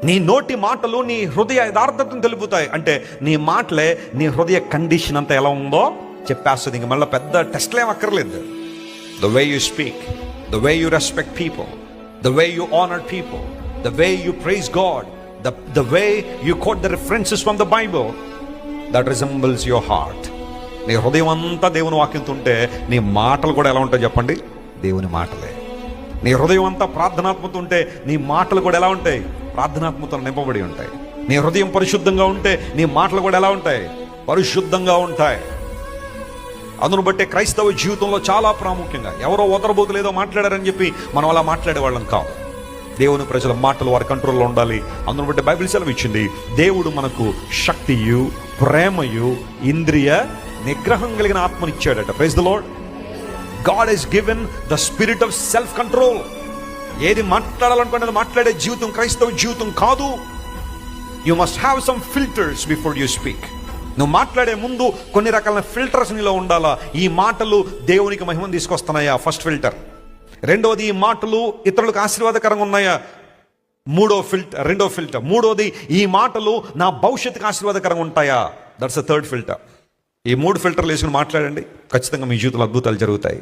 నీ నోటి మాటలు నీ హృదయ యథార్థతను తెలుపుతాయి. అంటే నీ మాటలే నీ హృదయ కండిషన్ అంతా ఎలా ఉందో చెప్పేస్తుంది. ఇంక మళ్ళీ పెద్ద టెస్ట్లు ఏం అక్కర్లేదు. The way you speak, the way you respect people, the way you honour people, the way you praise God, the way you quote the references from the Bible, that resembles your heart. నీ హృదయం అంతా దేవుని వాక్యంతో ఉంటే నీ మాటలు కూడా ఎలా ఉంటాయి చెప్పండి? దేవుని మాటలే. నీ హృదయం అంతా ప్రార్థనాత్మతో ఉంటే నీ మాటలు కూడా ఎలా ఉంటాయి? ప్రార్థనాత్మతో నింపబడి ఉంటాయి. నీ హృదయం పరిశుద్ధంగా ఉంటే నీ మాటలు కూడా ఎలా ఉంటాయి? పరిశుద్ధంగా ఉంటాయి. అందును బట్టే క్రైస్తవ జీవితంలో చాలా ప్రాముఖ్యంగా ఎవరో ఓదరబోతులు ఏదో మాట్లాడారని చెప్పి మనం అలా మాట్లాడేవాళ్ళం కాదు. దేవుని ప్రజల మాటలు వారి కంట్రోల్లో ఉండాలి. అందును బట్టి బైబిల్ సెలవు ఇచ్చింది, దేవుడు మనకు శక్తియు, ప్రేమయు, ఇంద్రియ నిగ్రహం కలిగిన ఆత్మనిచ్చాడట. Praise the Lord. God has given the spirit of self control. ఏది మాట్లాడాలనుకునేది మాట్లాడే జీవితం క్రైస్తవ జీవితం కాదు. You must have some filters before you speak. నువ్వు మాట్లాడే ముందు కొన్ని రకాల ఫిల్టర్స్ నీలో ఉండాలా. ఈ మాటలు దేవునికి మహిమను తీసుకొస్తున్నాయా? First filter. రెండోది, ఈ మాటలు ఇతరులకు ఆశీర్వాదకరంగా ఉన్నాయా? రెండో ఫిల్టర్. మూడోది, ఈ మాటలు నా భవిష్యత్తుకు ఆశీర్వాదకరంగా ఉంటాయా? That's the third filter. ఈ 3 ఫిల్టర్లు వేసుకుని మాట్లాడండి, ఖచ్చితంగా మీ జీవితంలో అద్భుతాలు జరుగుతాయి.